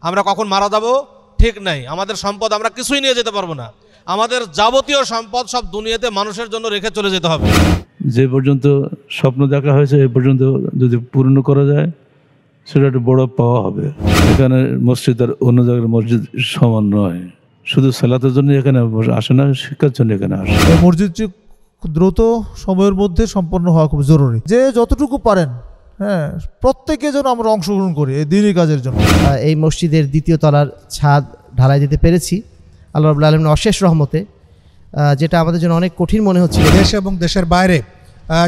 আমরা কখন মারা যাব ঠিক নাই। আমাদের সম্পদ আমরা কিছুই নিয়ে যেতে পারবো না। আমাদের যাবতীয় সম্পদ সব দুনিয়াতে মানুষের জন্য রেখে চলে যেতে হবে। যে পর্যন্ত স্বপ্ন দেখা হয়েছে এ পর্যন্ত যদি পূর্ণ করা যায় সেটা একটা বড় পাওয়া হবে। এখানে মসজিদ আর অন্য জায়গার মসজিদ সমান নয়। শুধু সালাতের জন্য এখানে আসে না, শিক্ষার জন্য এখানে আসে। মসজিদটি দ্রুত সময়ের মধ্যে সম্পন্ন হওয়া খুব জরুরি। যে যতটুকু পারেন, হ্যাঁ, প্রত্যেকে যেন আমরা অংশগ্রহণ করি এই দিনই কাজের জন্য। এই মসজিদের দ্বিতীয় তলার ছাদ ঢালাই দিতে পেরেছি আল্লাহ রাব্বুল আলামিনের অশেষ রহমতে, যেটা আমাদের জন্য অনেক কঠিন মনে হচ্ছিল। দেশ এবং দেশের বাইরে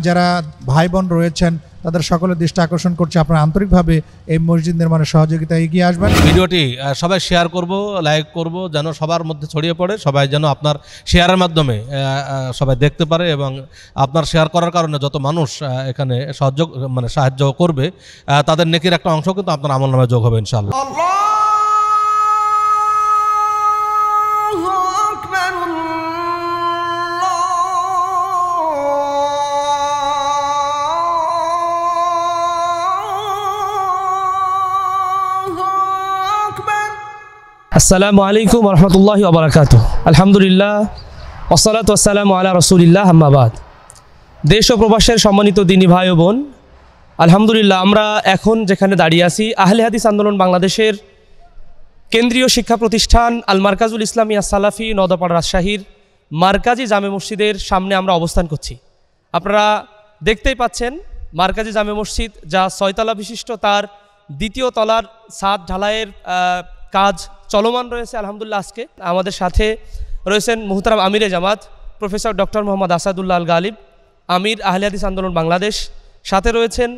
যারা ভাই বোন রয়েছেন তাদের সকলের দৃষ্টি আকর্ষণ করছে আপনারা আন্তরিকভাবে এই মসজিদ নির্মাণের সহযোগিতায় এগিয়ে আসবেন। ভিডিওটি সবাই শেয়ার করব, লাইক করব, যেন সবার মধ্যে ছড়িয়ে পড়ে। সবাই যেন আপনার শেয়ারের মাধ্যমে সবাই দেখতে পারে এবং আপনার শেয়ার করার কারণে যত মানুষ এখানে সাহায্য করবে তাদের নেকির একটা অংশ কিন্তু আপনার আমলনামায় যোগ হবে ইনশাআল্লাহ। আসসালামু আলাইকুম ওয়া রাহমাতুল্লাহি ওয়া বারাকাতুহু। আলহামদুলিল্লাহ ওয়াসসালাতু ওয়াসসালামু আলা রাসূলিল্লাহ, আম্মা বাদ। দেশ ও প্রবাসের সম্মানিত দিনী ভাই ও বোন, আলহামদুলিল্লাহ আমরা এখন যেখানে দাঁড়িয়ে আছি আহলে হাদিস আন্দোলন বাংলাদেশের কেন্দ্রীয় শিক্ষা প্রতিষ্ঠান আল মারকাজুল ইসলামিয়া সালাফি নওদাপাড়া রাজশাহীর মারকাজি জামে মসজিদের সামনে আমরা অবস্থান করছি। আপনারা দেখতেই পাচ্ছেন মারকাজি জামে মসজিদ, যা 6 তলা বিশিষ্ট, তার দ্বিতীয় তলার ছাদ ঢালাইয়ের কাজ চলমান রয়েছে। আলহামদুলিল্লাহ আজকে আমাদের সাথে রয়েছেন মুহতারাম আমিরে জামাত প্রফেসর ডক্টর মোহাম্মদ আসাদুল্লাহ আল গালিব, আমির আহলে হাদিস আন্দোলন বাংলাদেশ। সাথে রয়েছেন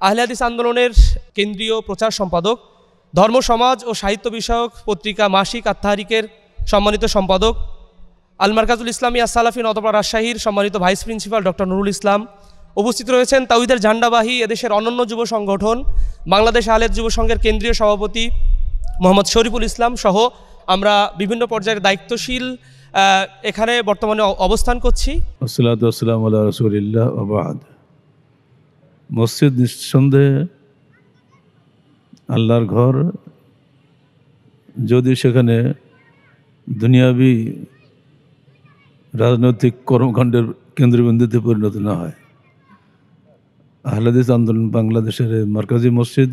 আহলে হাদিস আন্দোলনের কেন্দ্রীয় প্রচার সম্পাদক, ধর্ম সমাজ ও সাহিত্য বিষয়ক পত্রিকা মাসিক আত্মাহারিকের সম্মানিত সম্পাদক, আল মারকাজুল ইসলামিয়া সালাফি নওদাপাড়া রাজশাহীর সম্মানিত vice principal doctor Nurul Islam. উপস্থিত রয়েছেন তাওহীদের ঝান্ডাবাহী এদেশের অনন্য যুব সংগঠন বাংলাদেশ আহলে হাদিস যুব সংঘের কেন্দ্রীয় সভাপতি মোহাম্মদ শরীফুল ইসলাম সহ আমরা বিভিন্ন পর্যায়ের দায়িত্বশীল এখানে বর্তমানে অবস্থান করছি। আসসালাতু ওয়াসসালামু আলা রাসূলিল্লাহ ওয়া বা'দ। মসজিদ নিঃসন্দেহে আল্লাহর ঘর, যদি সেখানে দুনিয়াবি রাজনৈতিক কর্মকাণ্ডের কেন্দ্রবিন্দুতে পরিণত না হয়। আহলে হাদিস আন্দোলন বাংলাদেশের মারকাজি মসজিদ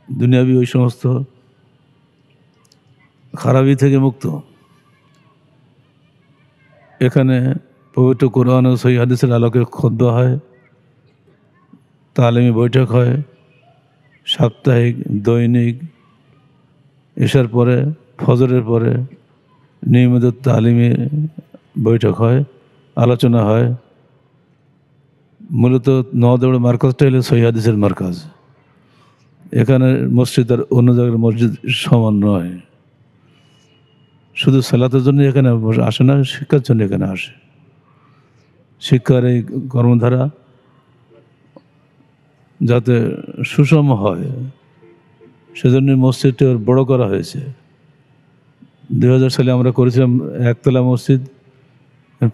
দুনিয়াবি ওই সমস্ত খারাপি থেকে মুক্ত। এখানে পবিত্র কোরআন ও সহিহ হাদিসের আলোকে খুতবা হয়, তালিমি বৈঠক হয়, সাপ্তাহিক, দৈনিক, এশার পরে, ফজরের পরে নিয়মিত তালিমি বৈঠক হয়, আলোচনা হয়। মূলত নওদাপাড়া মার্কাজটা হলো সহিহ হাদিসের মার্কাজ। এখানে মসজিদ আর অন্য জায়গার মসজিদ সমান নয়। শুধু সালাতের জন্য এখানে আসে না, শিক্ষার জন্য এখানে আসে। শিক্ষার এই কর্মধারা যাতে সুষম হয় সেজন্য মসজিদটি বড় করা হয়েছে। 2000 সালে আমরা করেছিলাম 1 তলা মসজিদ,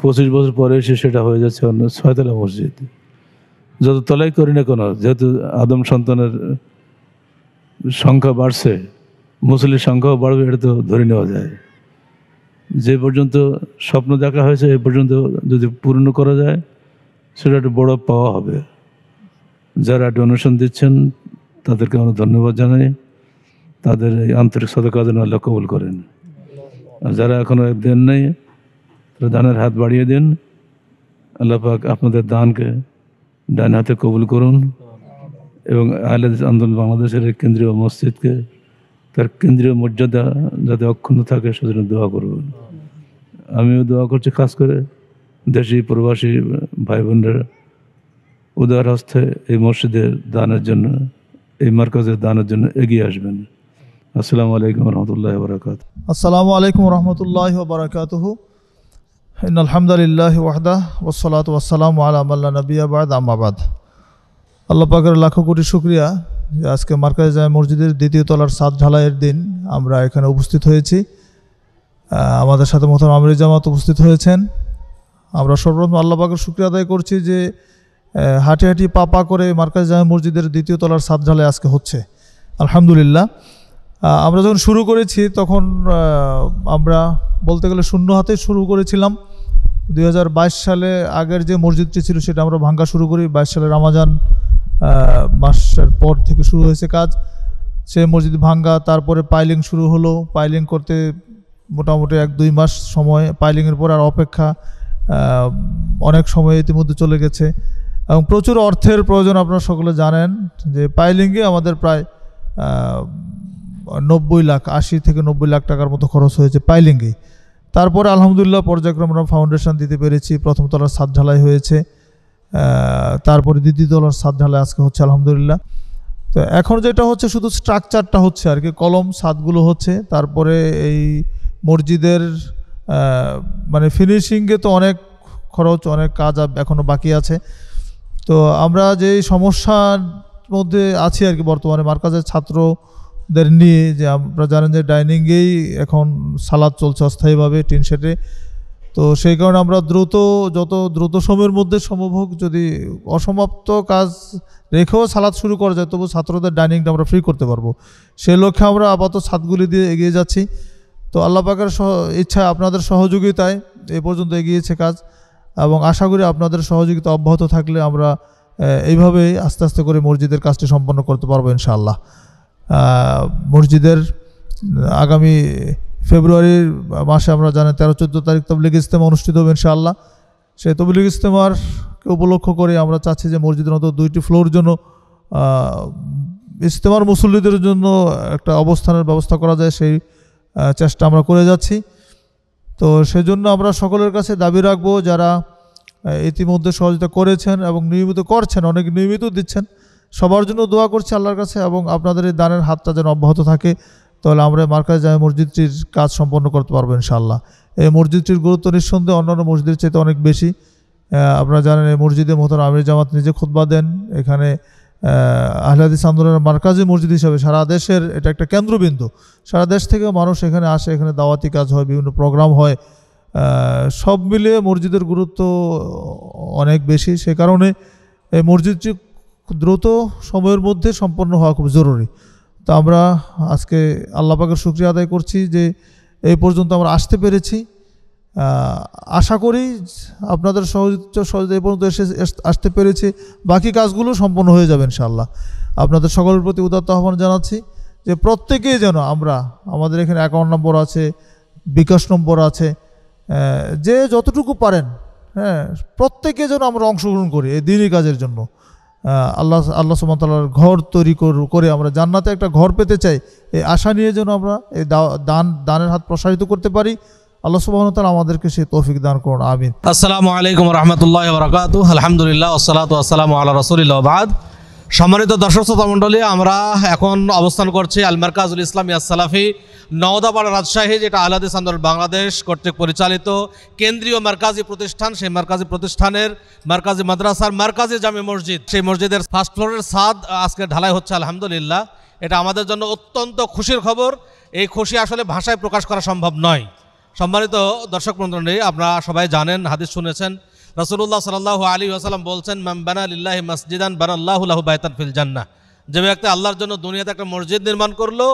25 বছর পরে এসে সেটা হয়ে যাচ্ছে 6 তলা মসজিদ। যত তলাই করি না কেন, যেহেতু আদম সন্তানের সংখ্যা বাড়ছে, মুসল্লির সংখ্যাও বাড়বে, এটা তো ধরে নেওয়া যায়। যে পর্যন্ত স্বপ্ন দেখা হয়েছে এ পর্যন্ত যদি পূর্ণ করা যায় সেটা একটা বড় পাওয়া হবে। যারা ডোনেশন দিচ্ছেন তাদেরকে আমরা ধন্যবাদ জানাই। তাদের এই আন্তরিক সদকা যেন আল্লাহ কবুল করেন। আর যারা এখনও দেন নাই তারা দানের হাত বাড়িয়ে দিন। আল্লাহ পাক আপনাদের দানকে ডান হাতে কবুল করুন এবং আহলে হাদিস আন্দোলন বাংলাদেশের কেন্দ্রীয় মসজিদকে তার কেন্দ্রীয় মর্যাদা যাতে অক্ষুণ্ণ থাকে সেজন্য দোয়া করবেন। আমিও দোয়া করছি, খাস করে দেশি প্রবাসী ভাই বোনরা উদার হস্তে এই মসজিদের দানের জন্য, এই মার্কাজের দানের জন্য এগিয়ে আসবেন। আসসালামু আলাইকুম রহমতুল্লাহ বারাকাত। আসসালামু আলাইকুম রহমতুল্লাহি ওয়া বারাকাতুহু। ইন্নাল হামদুলিল্লাহি ওয়াহদাহ ওয়াসসালাতু ওয়াসসালামু আলা মান লা নাবিয়্যা বা'দ, আম্মা বা'দ। আল্লাহ পাকের লাখো কোটি শুকরিয়া যে আজকে মারকাজি জামে মসজিদের দ্বিতীয় তলার ছাদ ঢালাইয়ের দিন আমরা এখানে উপস্থিত হয়েছি। আমাদের সাথে মোহতারাম আমিরে জামাত উপস্থিত হয়েছেন। আমরা সর্বপ্রথম আল্লাহ পাকের শুকরিয়া আদায় করছি যে হাঁটি হাঁটি পা পা করে মারকাজি জামে মসজিদের দ্বিতীয় তলার ছাদ ঢালাই আজকে হচ্ছে, আলহামদুলিল্লাহ। আমরা যখন শুরু করেছি তখন আমরা বলতে গেলে শূন্য হাতে শুরু করেছিলাম। 2022 সালে আগের যে মসজিদটি ছিল সেটা আমরা ভাঙ্গা শুরু করি। 22 সালে রমাজান মাসের পর থেকে শুরু হয়েছে কাজ। সে মসজিদ ভাঙ্গা, তারপরে পাইলিং শুরু হলো। পাইলিং করতে মোটামুটি 1-2 মাস সময়, পাইলিংয়ের পর আর অপেক্ষা, অনেক সময় ইতিমধ্যে চলে গেছে এবং প্রচুর অর্থের প্রয়োজন। আপনারা সকলে জানেন যে পাইলিংয়ে আমাদের প্রায় 80 থেকে 90 লাখ টাকার মতো খরচ হয়েছে পাইলিংয়ে। তারপরে আলহামদুলিল্লাহ পর্যায়ক্রমে আমরা ফাউন্ডেশন দিতে পেরেছি। প্রথম তলার ছাদ ঢালাই হয়েছে, তারপরে দ্বিতীয় তলার ছাদ ঢালাই আজকে হচ্ছে আলহামদুলিল্লাহ। তো এখন যেটা হচ্ছে শুধু স্ট্রাকচারটা হচ্ছে আর কি, কলম ছাদগুলো হচ্ছে। তারপরে এই মসজিদের মানে ফিনিশিংয়ে তো অনেক খরচ, অনেক কাজ এখনও বাকি আছে। তো আমরা যে সমস্যার মধ্যে আছি আর কি বর্তমানে মার্কাজের ছাত্রদের নিয়ে, যে আপনারা জানেন যে ডাইনিংয়েই এখন সালাদ চলছে অস্থায়ীভাবে টিন শেডে। তো সেই কারণে আমরা যত দ্রুত সময়ের মধ্যে সম্ভব হোক, যদি অসমাপ্ত কাজ রেখেও সালাদ শুরু করা যায়, তবু ছাত্রদের ডাইনিংটা আমরা ফ্রি করতে পারবো। সেই লক্ষ্যে আমরা আপাতত ছাদগুলি দিয়ে এগিয়ে যাচ্ছি। তো আল্লাহ পাকের ইচ্ছা, আপনাদের সহযোগিতায় এই পর্যন্ত এগিয়েছে কাজ, এবং আশা করি আপনাদের সহযোগিতা অব্যাহত থাকলে আমরা এইভাবেই আস্তে আস্তে করে মসজিদের কাজটি সম্পন্ন করতে পারবো ইনশাআল্লাহ। মসজিদের আগামী ফেব্রুয়ারির মাসে আমরা জানেন 13-14 তারিখ তাবলীগ ইজতেমা অনুষ্ঠিত হবে ইনশাআল্লাহ। সেই তাবলীগ ইজতেমারকে উপলক্ষ করে আমরা চাচ্ছি যে মসজিদের মতো 2টি ফ্লোর জন্য ইজতেমার মুসল্লিদের জন্য একটা অবস্থানের ব্যবস্থা করা যায়, সেই চেষ্টা আমরা করে যাচ্ছি। তো সেজন্য আমরা সকলের কাছে দাবি রাখবো, যারা ইতিমধ্যে সহযোগিতা করেছেন এবং নিয়মিত করছেন, অনেক নিয়মিত দিচ্ছেন, সবার জন্য দোয়া করছি আল্লাহর কাছে, এবং আপনাদের এই দানের হাতটা যেন অব্যাহত থাকে। তাহলে আমরা মার্কাজ জামে মসজিদটির কাজ সম্পন্ন করতে পারবো ইনশাআল্লাহ। এই মসজিদটির গুরুত্ব নিঃসন্দেহে অন্যান্য মসজিদের চাইতে অনেক বেশি। আপনারা জানেন এই মসজিদে মোহতারাম আমির জামাত নিজে খুতবা দেন। এখানে আহলে হাদিস আন্দোলনের মার্কাজি মসজিদ হিসাবে সারা দেশের এটা একটা কেন্দ্রবিন্দু। সারা দেশ থেকে মানুষ এখানে আসে, এখানে দাওয়াতি কাজ হয়, বিভিন্ন প্রোগ্রাম হয়, সব মিলিয়ে মসজিদের গুরুত্ব অনেক বেশি। সে কারণে এই মসজিদটি দ্রুত সময়ের মধ্যে সম্পন্ন হওয়া খুব জরুরি। তো আমরা আজকে আল্লাহ পাকের শুকরিয়া আদায় করছি যে এই পর্যন্ত আমরা আসতে পেরেছি। আশা করি আপনাদের সহযোগিতা এই পর্যন্ত আসতে পেরেছি, বাকি কাজগুলো সম্পন্ন হয়ে যাবে ইনশাআল্লাহ। আপনাদের সকলের প্রতি উদাত্ত আহ্বান জানাচ্ছি যে প্রত্যেকেই যেন আমাদের এখানে অ্যাকাউন্ট নম্বর আছে, বিকাশ নম্বর আছে, যে যতটুকু পারেন, হ্যাঁ, প্রত্যেকে যেন আমরা অংশগ্রহণ করি এই দিনই কাজের জন্য। আল্লাহ সুবহানাহু ওয়া তাআলার ঘর তৈরি করে আমরা জান্নাতে একটা ঘর পেতে চাই, এই আশা নিয়ে যেন আমরা এই দানের হাত প্রসারিত করতে পারি। আল্লাহ সুবহানাহু ওয়া তাআলা আমাদেরকে সেই তৌফিক দান করুন, আমিন। আসসালামু আলাইকুম ওয়া রাহমাতুল্লাহি ওয়া বারাকাতুহু। আলহামদুলিল্লাহ ওয়াসসালাতু ওয়াসসালামু আলা রাসূলিল্লাহ ওয়া বাদ। সম্মানিত দর্শক শ্রোতা মণ্ডলী, আমরা এখন অবস্থান করছি আল মারকাজুল ইসলামী আস-সালাফি, নওদাপাড়া, রাজশাহী, যেটা আহলে হাদিস আন্দোলন বাংলাদেশ কর্তৃক পরিচালিত কেন্দ্রীয় মারকাজি প্রতিষ্ঠান। সেই মারকাজি প্রতিষ্ঠানের মারকাজি মাদ্রাসার মারকাজি জামে মসজিদ, সেই মসজিদের ফার্স্ট ফ্লোরের ছাদ আজকে ঢালাই হচ্ছে আলহামদুলিল্লাহ। এটা আমাদের জন্য অত্যন্ত খুশির খবর। এই খুশি আসলে ভাষায় প্রকাশ করা সম্ভব নয়। সম্মানিত দর্শক মণ্ডলী, আপনারা সবাই জানেন, হাদিস শুনেছেন, রাসূলুল্লাহ সাল্লাল্লাহু আলাইহি ওয়াসাল্লাম বলছেন, মান বানা লিল্লাহি মাসজিদান বানাল্লাহু লাহু বাইতান ফিল জান্নাহ। যে ব্যক্তি আল্লাহর জন্য দুনিয়াতে একটা মসজিদ নির্মাণ করলো,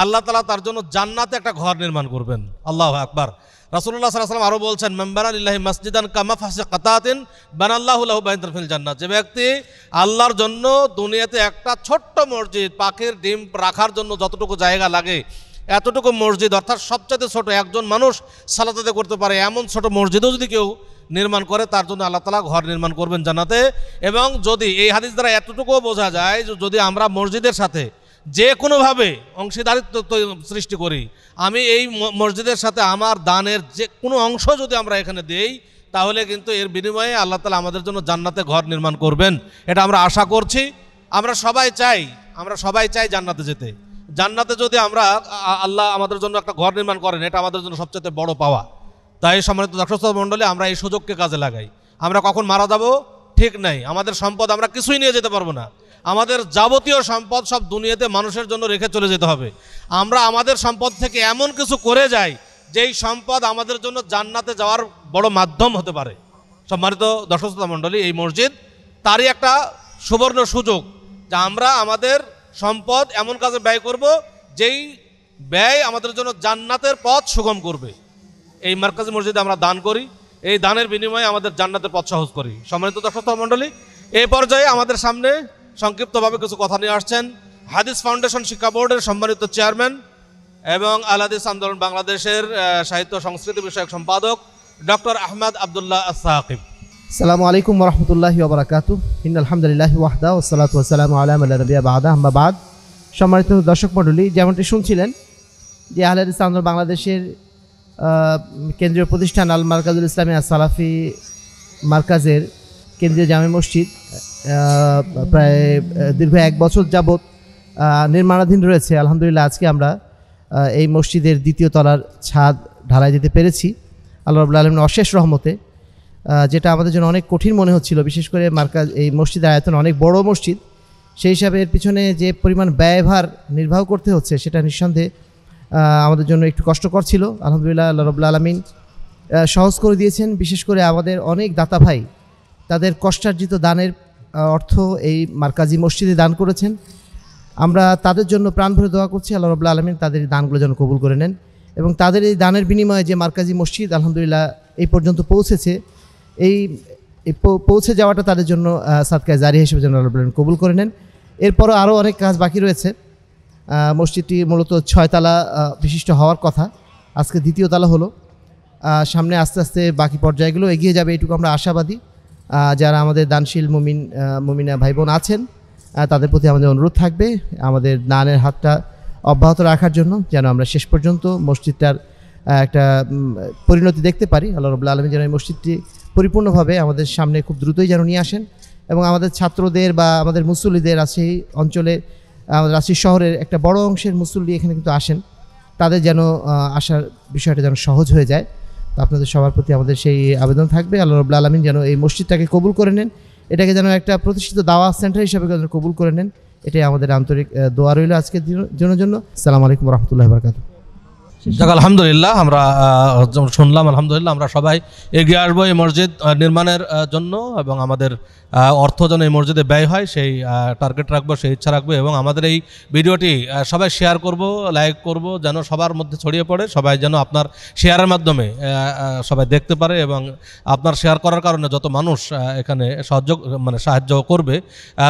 আল্লাহ তাআলা তার জন্য জান্নাতে একটা ঘর নির্মাণ করবেন। আল্লাহু আকবার। রাসূলুল্লাহ সাল্লাল্লাহু আলাইহি ওয়াসাল্লাম আরও বলছেন, মান বানা লিল্লাহি মাসজিদান কামা ফাসি কাতাতিন বানাল্লাহু লাহু বাইতান ফিল জান্নাহ। যে ব্যক্তি আল্লাহর জন্য দুনিয়াতে একটা ছোট্ট মসজিদ, পাখির ডিম রাখার জন্য যতটুকু জায়গা লাগে এতটুকু মসজিদ, অর্থাৎ সবচেয়ে ছোট, একজন মানুষ সালাত আদায় করতে পারে এমন ছোট মসজিদও যদি কেউ নির্মাণ করে, তার জন্য আল্লাহ তাআলা ঘর নির্মাণ করবেন জান্নাতে। এবং যদি এই হাদিস দ্বারা এতটুকুও বোঝা যায় যে যদি আমরা মসজিদের সাথে যে কোনোভাবে অংশীদারিত্ব সৃষ্টি করি, আমি এই মসজিদের সাথে আমার দানের যে কোনো অংশ যদি আমরা এখানে দেই, তাহলে কিন্তু এর বিনিময়ে আল্লাহ তাআলা আমাদের জন্য জান্নাতে ঘর নির্মাণ করবেন। এটা আমরা আশা করছি। আমরা সবাই চাই জান্নাতে যেতে। জান্নাতে যদি আমরা আল্লাহ আমাদের জন্য একটা ঘর নির্মাণ করেন, এটা আমাদের জন্য সবচেয়ে বড় পাওয়া। তাই সম্মানিত দর্শক মণ্ডলী, আমরা এই সুযোগকে কাজে লাগাই। আমরা কখন মারা যাব ঠিক নাই, আমাদের সম্পদ আমরা কিছুই নিয়ে যেতে পারবো না। আমাদের যাবতীয় সম্পদ সব দুনিয়াতে মানুষের জন্য রেখে চলে যেতে হবে। আমরা আমাদের সম্পদ থেকে এমন কিছু করে যাই যেই সম্পদ আমাদের জন্য জান্নাতে যাওয়ার বড় মাধ্যম হতে পারে। সম্মানিত দর্শক মণ্ডলী, এই মসজিদ তারই একটা সুবর্ণ সুযোগ যে আমরা আমাদের সম্পদ এমন কাজে ব্যয় করব যেই ব্যয় আমাদের জন্য জান্নাতের পথ সুগম করবে। এই মার্কাজি মসজিদে আমরা দান করি, এই দানের বিনিময়ে আমাদের জান্নাতের পথ সহজ করি। সম্মানিত দর্শক মণ্ডলী, এই পর্যায়ে আমাদের সামনে সংক্ষিপ্তভাবে কিছু কথা নিয়ে আসছেন হাদিস ফাউন্ডেশন শিক্ষা বোর্ডের সম্মানিত চেয়ারম্যান এবং আল হাদিস আন্দোলন বাংলাদেশের সাহিত্য সংস্কৃতি বিষয়ক সম্পাদক ডক্টর আহমদ আবদুল্লাহ আস-সাকিব। আসসালামু আলাইকুম ওরহমতুল্লাহি ওবরাকাতু। আলহামদুলিল্লাহ ওয়াহদা ওয়াসসালাতু ওয়াসসালামু আলা মান লা নাবিয়্যা বা'দা, আম্মা বা'দ। সম্মানিত দর্শক মণ্ডলী, যেমনটি শুনছিলেন যে আল হাদিস আন্দোলন বাংলাদেশের কেন্দ্রীয় প্রতিষ্ঠান আল মারকাজুল ইসলামী আস-সালাফি মার্কাজের কেন্দ্রীয় জামে মসজিদ প্রায় দীর্ঘ 1 বছর যাবৎ নির্মাণাধীন রয়েছে। আলহামদুলিল্লাহ আজকে আমরা এই মসজিদের 2য় তলার ছাদ ঢালাই দিতে পেরেছি আল্লাহ রাব্বুল আলামিনের অশেষ রহমতে, যেটা আমাদের জন্য অনেক কঠিন মনে হচ্ছিল। বিশেষ করে মার্কাজ এই মসজিদের আয়তন অনেক বড় মসজিদ, সেই হিসাবে এর পিছনে যে পরিমাণ ব্যয়ভার নির্বাহ করতে হচ্ছে সেটা নিঃসন্দেহে আমাদের জন্য একটু কষ্টকর ছিল। আলহামদুলিল্লাহ আল্লাহ রাব্বুল আলামিন সহজ করে দিয়েছেন। বিশেষ করে আমাদের অনেক দাতা ভাই তাদের কষ্টার্জিত দানের অর্থ এই মার্কাজি মসজিদে দান করেছেন। আমরা তাদের জন্য প্রাণ ভরে দোয়া করছি আল্লাহ রাব্বুল আলামিন তাদের এই দানগুলো যেন কবুল করে নেন, এবং তাদের এই দানের বিনিময়ে যে মার্কাজি মসজিদ আলহামদুলিল্লাহ এই পর্যন্ত পৌঁছেছে, এই পৌঁছে যাওয়াটা তাদের জন্য সাদকায়ে জারি হিসেবে যেন আল্লাহ রাব্বুল আলামিন কবুল করে নেন। এরপরও আরও অনেক কাজ বাকি রয়েছে। মসজিদটি মূলত 6 তলা বিশিষ্ট হওয়ার কথা, আজকে 2য় তলা হলো। সামনে আস্তে আস্তে বাকি পর্যায়গুলো এগিয়ে যাবে, এটুকু আমরা আশাবাদী। যারা আমাদের দানশীল মুমিনা ভাই বোন আছেন তাদের প্রতি আমাদের অনুরোধ থাকবে আমাদের দানের হাতটা অব্যাহত রাখার জন্য, যেন আমরা শেষ পর্যন্ত মসজিদটার একটা পরিণতি দেখতে পারি। আল্লাহ রাব্বুল আলামিন যেন এই মসজিদটি পরিপূর্ণভাবে আমাদের সামনে খুব দ্রুতই যেন নিয়ে আসেন, এবং আমাদের ছাত্রদের বা আমাদের মুসল্লিদের রাজশাহী অঞ্চলে, আমাদের রাজশাহী শহরের একটা বড় অংশের মুসল্লি এখানে কিন্তু আসেন, তাদের যেন আসার বিষয়টা যেন সহজ হয়ে যায়। তো আপনাদের সবার প্রতি আমাদের সেই আবেদন থাকবে আল্লাহ রাব্বুল আলামিন যেন এই মসজিদটাকে কবুল করে নেন, এটাকে যেন একটা প্রতিষ্ঠিত দাওয়াত সেন্টার হিসেবে যেন কবুল করে নেন। এটাই আমাদের আন্তরিক দোয়া রইল আজকের জন্য। আসসালামু আলাইকুম ওরহমতুল্লাহি ওয়া বারাকাতুহু। যাক আলহামদুলিল্লাহ, আমরা শুনলাম আলহামদুলিল্লাহ আমরা সবাই এগিয়ে আসবো এই মসজিদ নির্মাণের জন্য, এবং আমাদের অর্থ যেন এই মসজিদে ব্যয় হয় সেই টার্গেট রাখবো, সেই ইচ্ছা রাখবো, এবং আমাদের এই ভিডিওটি সবাই শেয়ার করব, লাইক করব, যেন সবার মধ্যে ছড়িয়ে পড়ে, সবাই যেন আপনার শেয়ারের মাধ্যমে সবাই দেখতে পারে, এবং আপনার শেয়ার করার কারণে যত মানুষ এখানে সাহায্য করবে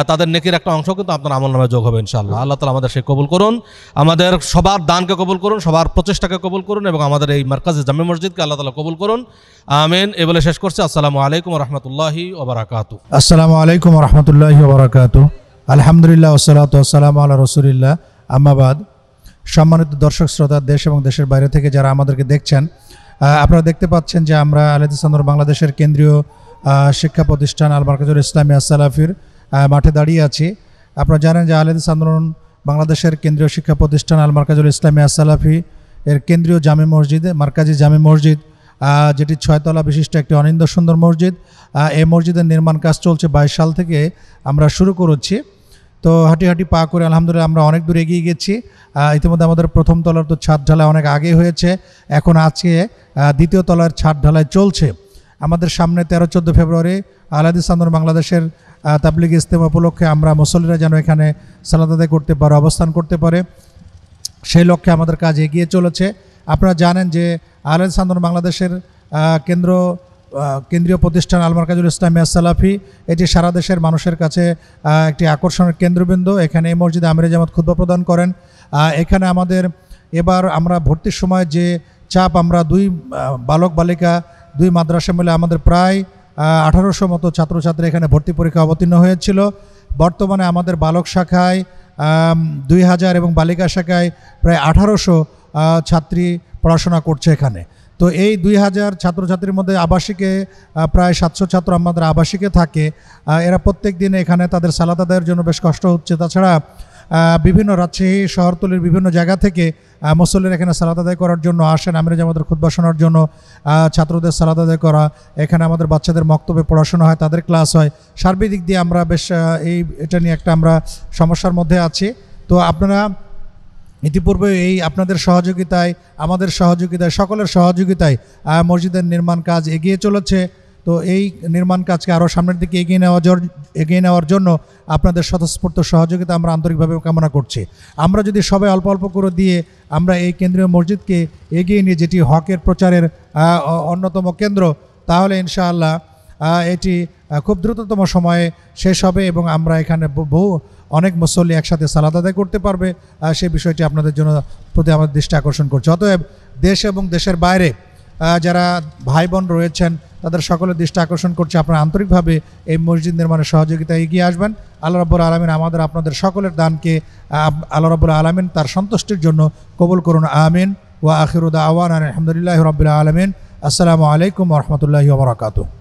তাদের নেকির একটা অংশ কিন্তু আপনার আমলনামায় যোগ হবে ইনশাআল্লাহ। আল্লাহ তাআলা আমাদের সেই কবুল করুন, আমাদের সবার দানকে কবুল করুন, সবার প্রচেষ্টাকে কবুল করুন, এবং আমাদের এই মার্কাজি জামে মসজিদকে আল্লাহ তাআলা কবুল করুন। আমিন। এ বলে শেষ করছি। আসসালামু আলাইকুম ওয়া রাহমাতুল্লাহি ওয়া বারাকাতুহু। আসসালামু আলাইকুম ওয়া রাহমাতুল্লাহি ওয়া বারাকাতুহু। আলহামদুলিল্লাহ ওয়াসসালাতু ওয়াসসালামু আলা রাসূলিল্লাহ, আম্মা বাদ। সম্মানিত দর্শক শ্রোতা, দেশ এবং দেশের বাইরে থেকে যারা আমাদেরকে দেখছেন, আপনারা দেখতে পাচ্ছেন যে আমরা আল হাদিস আন্দোলন বাংলাদেশের কেন্দ্রীয় শিক্ষা প্রতিষ্ঠান আল মারকাজুল ইসলামী আস-সালাফির মাঠে দাঁড়িয়ে আছি। আপনারা জানেন যে আল হাদিস আন্দোলন বাংলাদেশের কেন্দ্রীয় শিক্ষা প্রতিষ্ঠান আল মারকাজুল ইসলামী আস-সালাফি এর কেন্দ্রীয় জামে মসজিদ, মার্কাজি জামে মসজিদ, যেটি 6 তলা বিশিষ্ট একটি অনিন্দ্য সুন্দর মসজিদ। এই মসজিদের নির্মাণ কাজ চলছে 22 সাল থেকে আমরা শুরু করেছি। তো হাঁটি হাঁটি পা করে আলহামদুলিল্লাহ আমরা অনেক দূর এগিয়ে গেছি। ইতিমধ্যে আমাদের 1ম তলার তো ছাদ ঢালাই অনেক আগে হয়েছে, এখন আজকে 2য় তলার ছাদ ঢালাই চলছে। আমাদের সামনে 13-14 ফেব্রুয়ারি আল হাদিস আন্দোলন বাংলাদেশের তাবলিগ ইজতেমা উপলক্ষে আমরা মুসল্লিরা যেন এখানে সালাত আদায় করতে পারে, অবস্থান করতে পারে, সেই লক্ষ্যে আমাদের কাজ এগিয়ে চলেছে। আপনারা জানেন যে আল হাদিস আন্দোলন বাংলাদেশের কেন্দ্রীয় প্রতিষ্ঠান আল মারকাজুল ইসলামী আস-সালাফি এটি সারা দেশের মানুষের কাছে একটি আকর্ষণের কেন্দ্রবিন্দু। এখানে এই মসজিদে আমিরে জামাত খুতবা প্রদান করেন। এখানে আমাদের এবার আমরা ভর্তির সময় যে চাপ, আমরা 2 বালক বালিকা 2 মাদ্রাসা মিলে আমাদের প্রায় 1800 মতো ছাত্রছাত্রী এখানে ভর্তি পরীক্ষা অবতীর্ণ হয়েছিল। বর্তমানে আমাদের বালক শাখায় 2000 এবং বালিকা শাখায় প্রায় 1800 ছাত্রী পড়াশোনা করছে এখানে। তো এই 2000 ছাত্রছাত্রীর মধ্যে আবাসিকে প্রায় 700 ছাত্র আমাদের আবাসিকে থাকে। এরা প্রত্যেক দিন এখানে তাদের সালাত আদায়ের জন্য বেশ কষ্ট হচ্ছে। তাছাড়া বিভিন্ন রাজশাহী শহরতলির বিভিন্ন জায়গা থেকে মুসল্লিরা এখানে সালাত আদায় করার জন্য আসেন, আমিরে জামাতের খুতবা শোনার জন্য, ছাত্রদের সালাত আদায় করা, এখানে আমাদের বাচ্চাদের মক্তবে পড়াশোনা হয়, তাদের ক্লাস হয়। সার্বিক দিক দিয়ে আমরা বেশ এটা নিয়ে একটা আমরা সমস্যার মধ্যে আছি। তো আপনারা ইতিপূর্বে এই আপনাদের সহযোগিতায়, আমাদের সহযোগিতায়, সকলের সহযোগিতায় মসজিদের নির্মাণ কাজ এগিয়ে চলেছে। তো তো এই নির্মাণ কাজকে আরও সামনের দিকে এগিয়ে নেওয়ার জন্য আপনাদের স্বতঃস্ফূর্ত সহযোগিতা আমরা আন্তরিকভাবে কামনা করছি। আমরা যদি সবাই অল্প অল্প করে দিয়ে আমরা এই কেন্দ্রীয় মসজিদকে এগিয়ে নিয়ে, যেটি হকের প্রচারের অন্যতম কেন্দ্র, তাহলে ইনশাআল্লাহ এটি খুব দ্রুততম সময়ে শেষ হবে এবং আমরা এখানে অনেক মুসল্লি একসাথে সালাত আদায় করতে পারবে। সেই বিষয়টি আপনাদের জন্য প্রতি আমাদের দৃষ্টি আকর্ষণ করছে। অতএব দেশ এবং দেশের বাইরে যারা ভাই বোন রয়েছেন তাদের সকলের দৃষ্টি আকর্ষণ করছে, আপনারা আন্তরিকভাবে এই মসজিদ নির্মাণের সহযোগিতায় এগিয়ে আসবেন। আল্লাহ রাব্বুল আলামিন আমাদের আপনাদের সকলের দানকে আল্লাহ রাব্বুল আলামিন তার সন্তুষ্টির জন্য কবুল করুন, আমিন। ওয়া আখিরু দাওয়ানা আলহামদুলিল্লাহি রাব্বিল আলামিন। আসসালামু আলাইকুম ওয়া রাহমাতুল্লাহি ওয়া বারাকাতুহু।